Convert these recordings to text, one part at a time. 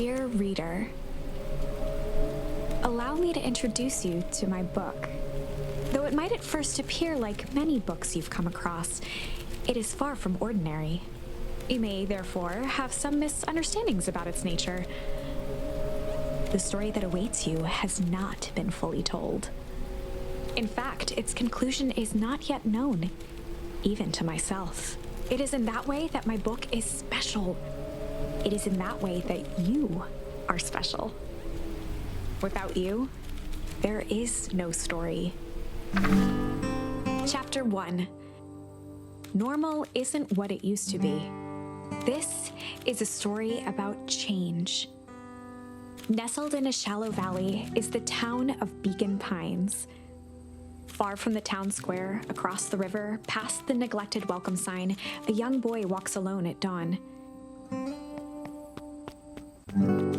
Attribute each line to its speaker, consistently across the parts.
Speaker 1: Dear reader, allow me to introduce you to my book. Though it might at first appear like many books you've come across, it is far from ordinary. You may, therefore, have some misunderstandings about its nature. The story that awaits you has not been fully told. In fact, its conclusion is not yet known, even to myself. It is in that way that my book is special. It is in that way that you are special. Without you, there is no story. Chapter 1. Normal isn't what it used to be. This is a story about change. Nestled in a shallow valley is the town of Beacon Pines. Far from the town square, across the river, past the neglected welcome sign, a young boy walks alone at dawn.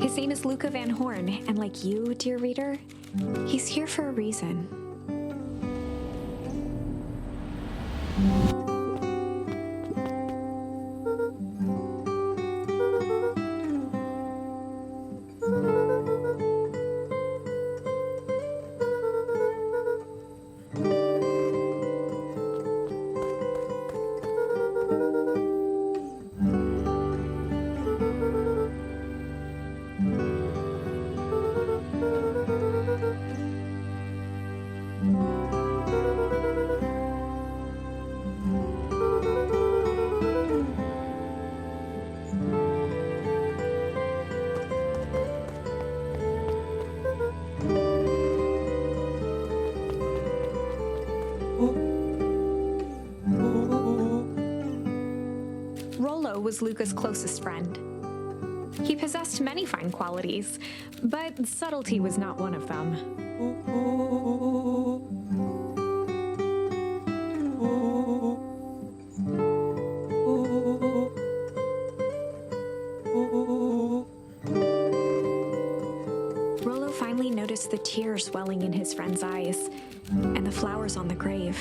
Speaker 1: His name is Luca Van Horn, and like you, dear reader, he's here for a reason. Rollo was Luca's closest friend. He possessed many fine qualities, but subtlety was not one of them. Rollo finally noticed the tears welling in his friend's eyes and the flowers on the grave.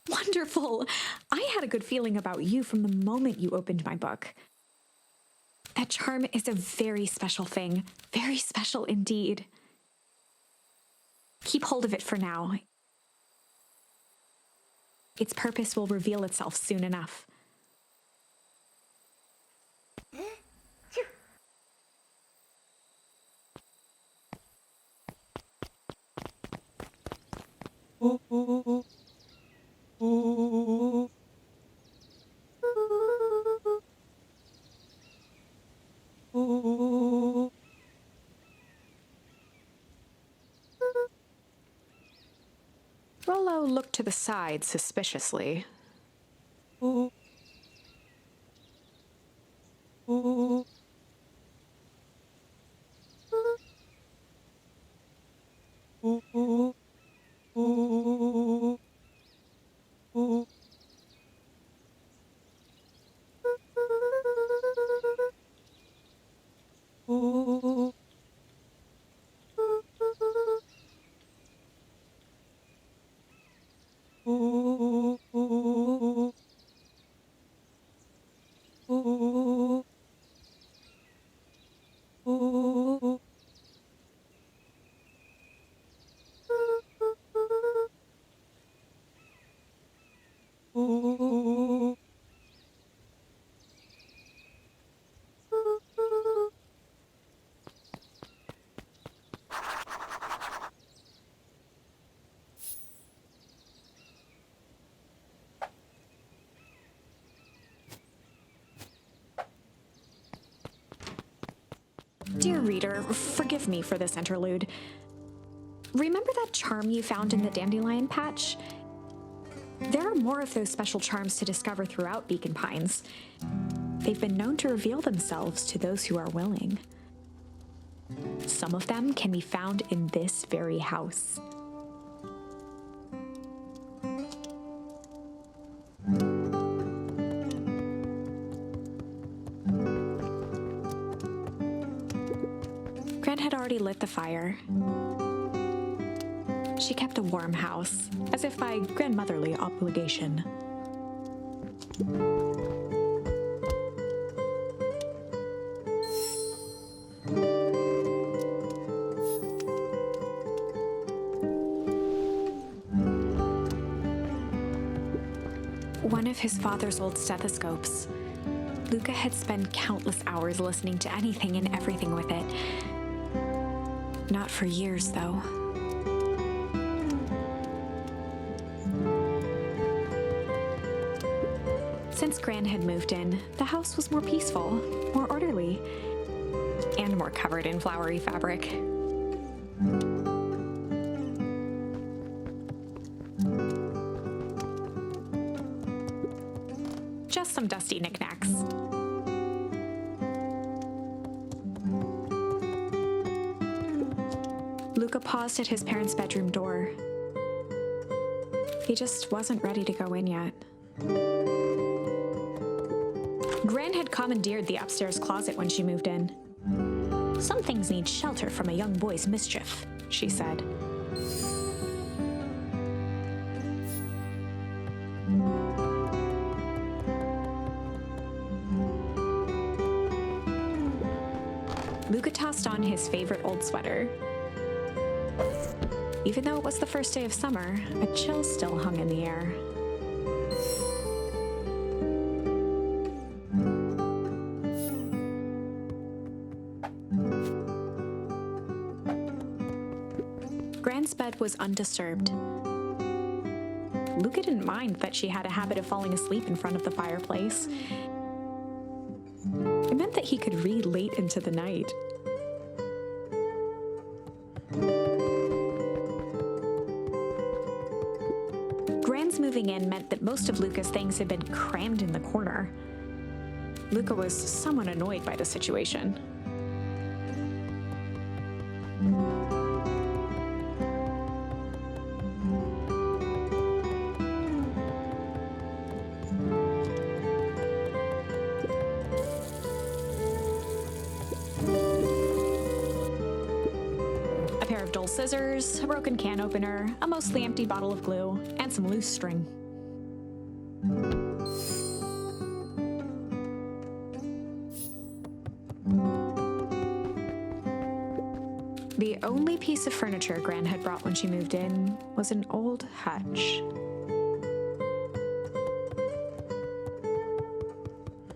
Speaker 1: Wonderful! I had a good feeling about you from the moment you opened my book. That charm is a very special thing, very special indeed. Keep hold of it for now. Its purpose will reveal itself soon enough. Rollo looked to the side suspiciously. Dear reader, forgive me for this interlude. Remember that charm you found in the dandelion patch? There are more of those special charms to discover throughout Beacon Pines. They've been known to reveal themselves to those who are willing. Some of them can be found in this very house. Gran had already lit the fire. She kept a warm house, as if by grandmotherly obligation. One of his father's old stethoscopes. Luca had spent countless hours listening to anything and everything with it. Not for years, though. Since Gran had moved in, the house was more peaceful, more orderly, and more covered in flowery fabric. Just some dusty knickknacks. Luca paused at his parents' bedroom door. He just wasn't ready to go in yet. Gran had commandeered the upstairs closet when she moved in. Some things need shelter from a young boy's mischief, she said. Luca tossed on his favorite old sweater. Even though it was the first day of summer, a chill still hung in the air. Gran's bed was undisturbed. Luca didn't mind that she had a habit of falling asleep in front of the fireplace. It meant that he could read late into the night. Gran's moving in meant that most of Luca's things had been crammed in the corner. Luca was somewhat annoyed by the situation. A pair of dull scissors, a broken can opener, a mostly empty bottle of glue, and some loose string. The only piece of furniture Gran had brought when she moved in was an old hutch.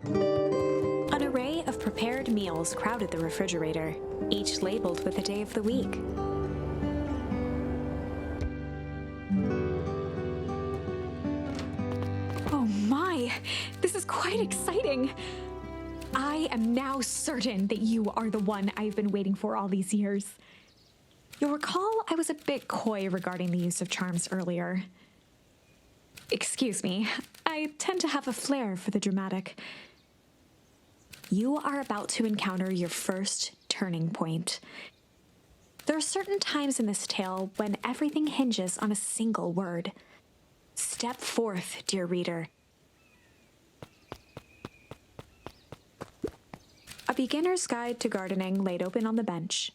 Speaker 1: An array of prepared meals crowded the refrigerator, each labeled with a day of the week. Oh my, this is quite exciting. I am now certain that you are the one I've been waiting for all these years. You'll recall I was a bit coy regarding the use of charms earlier. Excuse me, I tend to have a flair for the dramatic. You are about to encounter your first turning point. There are certain times in this tale when everything hinges on a single word. Step forth, dear reader. A beginner's guide to gardening laid open on the bench.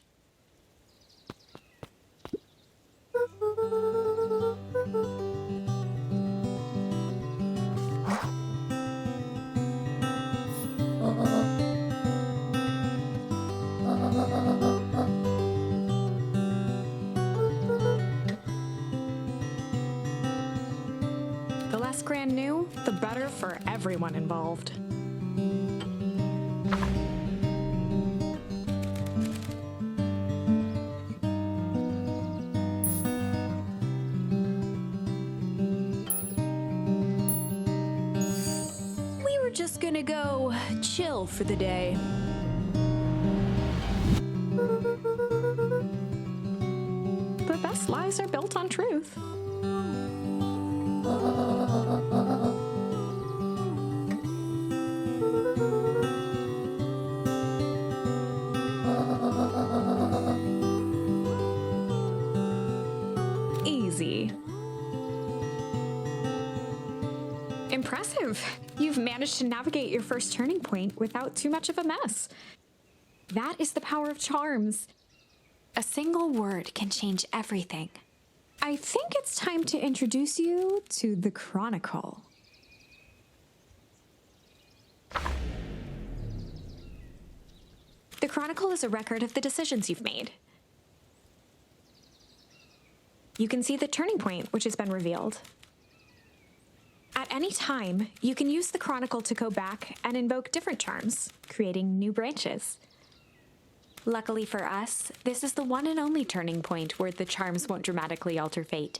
Speaker 1: The less Gran knew, the better for everyone involved. We were just gonna go chill for the day. The best lies are built on truth. Easy. Impressive. You've managed to navigate your first turning point without too much of a mess. That is the power of charms. A single word can change everything. I think it's time to introduce you to the Chronicle. The Chronicle is a record of the decisions you've made. You can see the turning point which has been revealed. At any time, you can use the Chronicle to go back and invoke different charms, creating new branches. Luckily for us, this is the one and only turning point where the charms won't dramatically alter fate.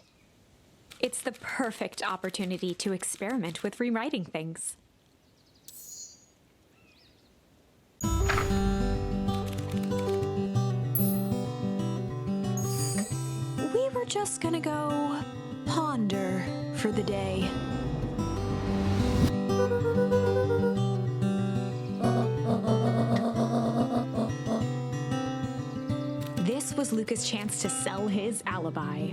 Speaker 1: It's the perfect opportunity to experiment with rewriting things. We were just gonna go ponder for the day. This was Luca's chance to sell his alibi.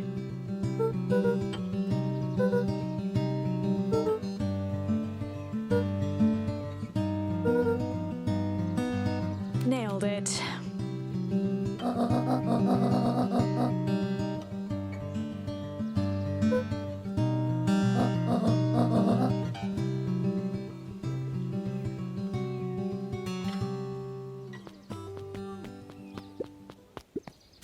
Speaker 1: Nailed it.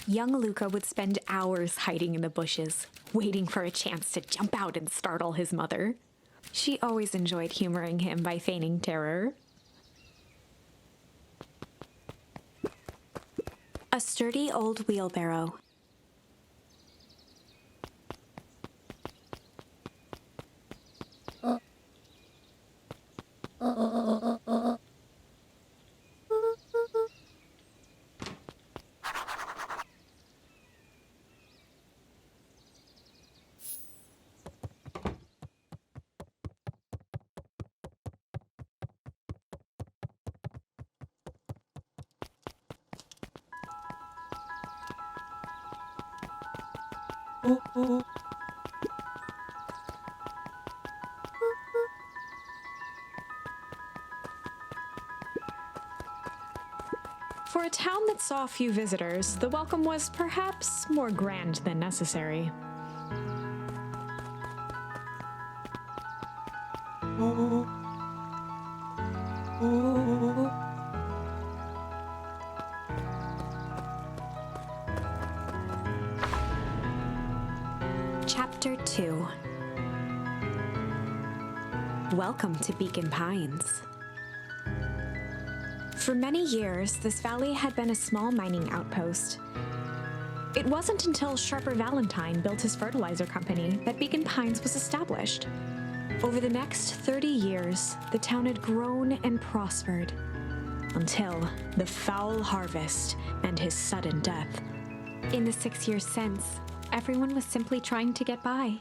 Speaker 1: Young Luca would spend hours hiding in the bushes, waiting for a chance to jump out and startle his mother. She always enjoyed humoring him by feigning terror. A sturdy old wheelbarrow. For a town that saw few visitors, the welcome was perhaps more grand than necessary. Chapter 2. Welcome to Beacon Pines. For many years, this valley had been a small mining outpost. It wasn't until Sharper Valentine built his fertilizer company that Beacon Pines was established. Over the next 30 years, the town had grown and prospered, until the foul harvest and his sudden death. In the 6 years since, everyone was simply trying to get by.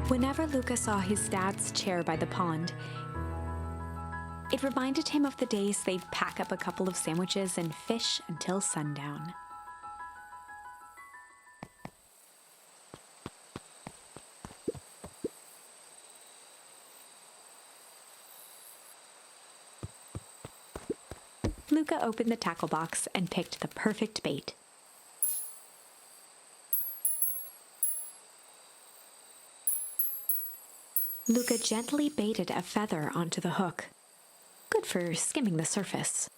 Speaker 1: Whenever Luca saw his dad's chair by the pond, it reminded him of the days they'd pack up a couple of sandwiches and fish until sundown. Luca opened the tackle box and picked the perfect bait. Luca gently baited a feather onto the hook. Good for skimming the surface.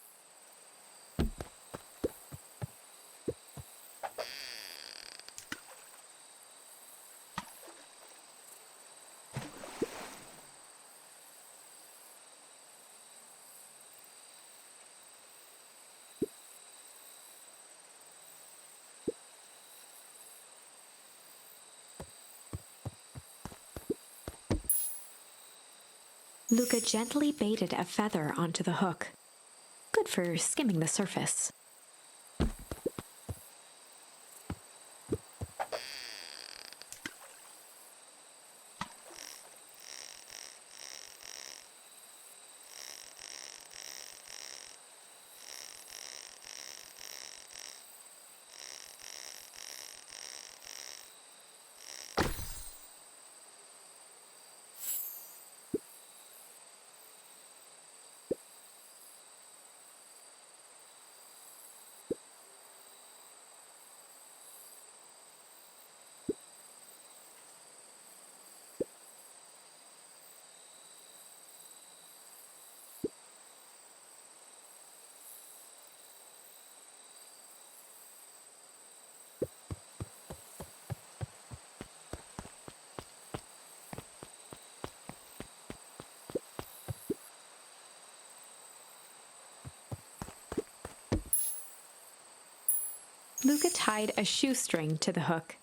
Speaker 1: Luca gently baited a feather onto the hook. Good for skimming the surface. Luca tied a shoestring to the hook.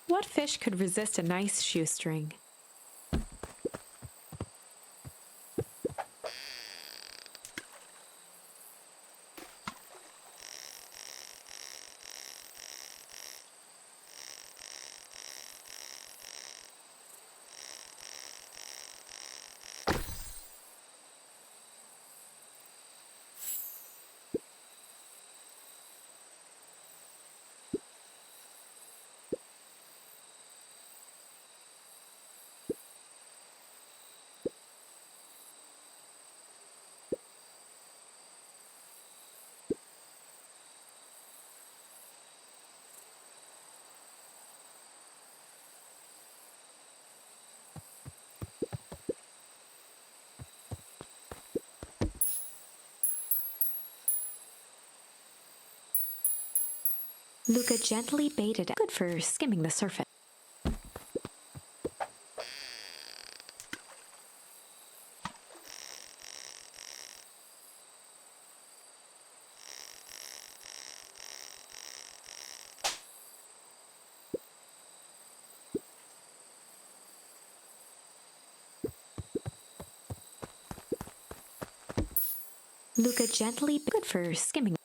Speaker 1: What fish could resist a nice shoestring? Luca gently baited it. Good for skimming the surface. Luca gently good for skimming.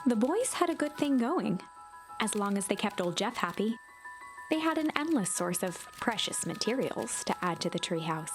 Speaker 1: The boys had a good thing going. As long as they kept old Jeff happy, they had an endless source of precious materials to add to the treehouse.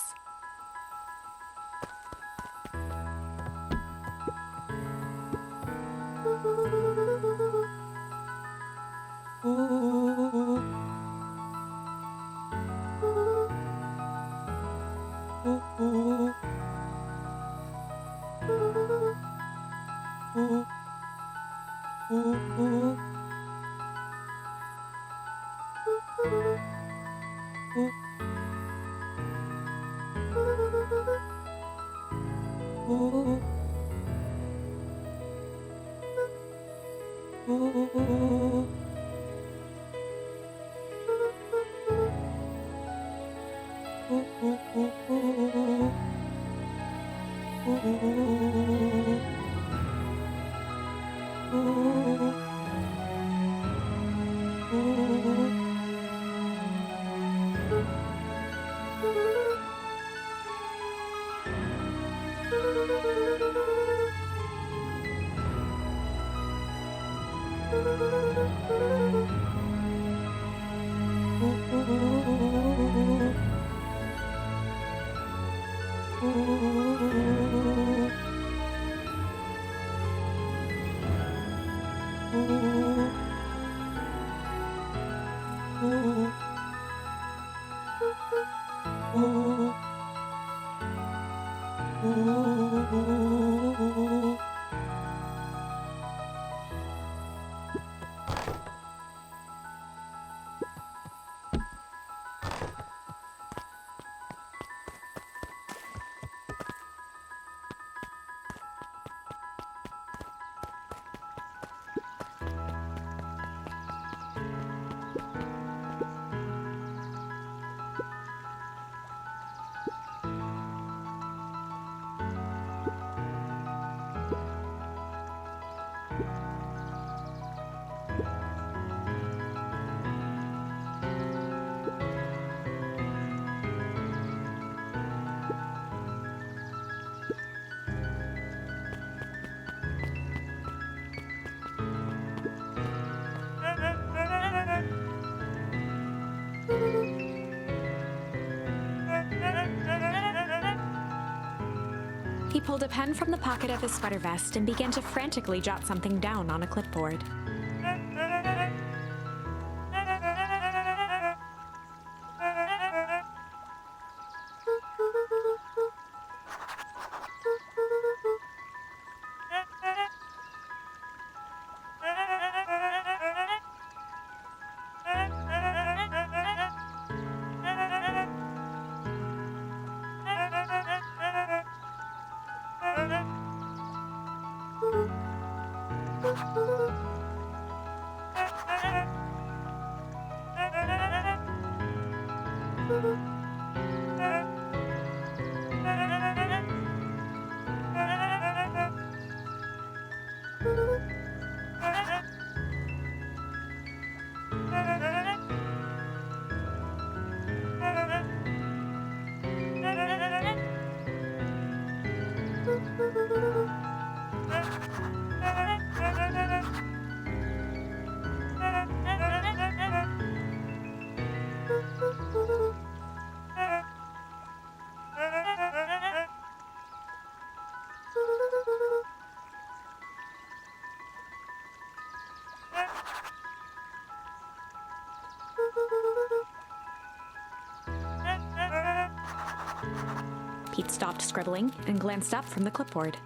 Speaker 1: He pulled a pen from the pocket of his sweater vest and began to frantically jot something down on a clipboard. Pete stopped scribbling and glanced up from the clipboard.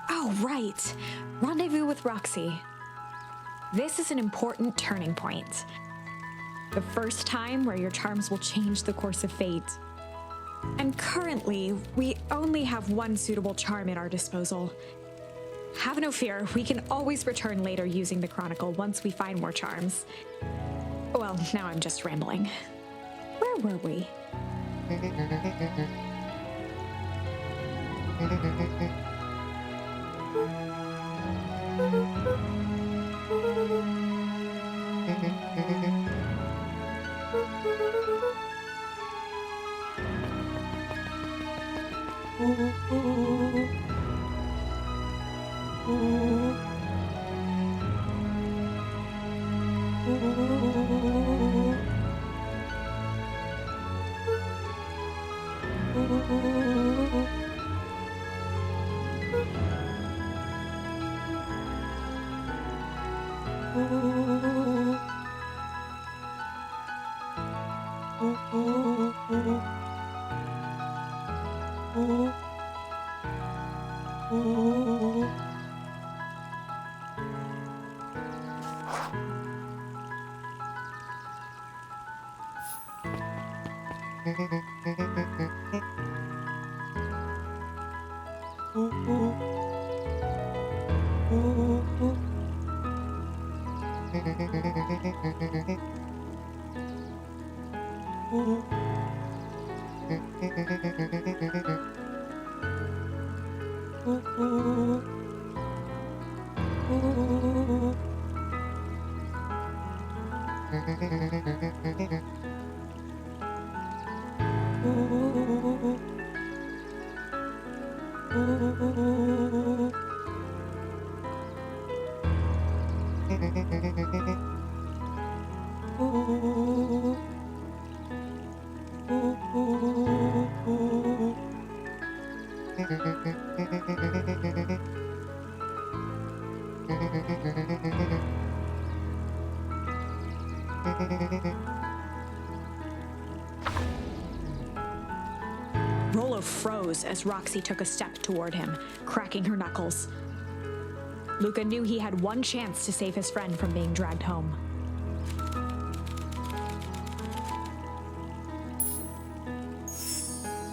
Speaker 1: Oh, right. Rendezvous with Roxy. This is an important turning point. The first time where your charms will change the course of fate. And currently, we only have one suitable charm at our disposal. Have no fear, we can always return later using the Chronicle once we find more charms. Well, now I'm just rambling. Where were we? Rollo froze as Roxy took a step toward him, cracking her knuckles. Luca knew he had one chance to save his friend from being dragged home.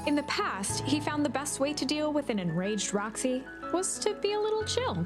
Speaker 1: In the past, he found the best way to deal with an enraged Roxy was to be a little chill.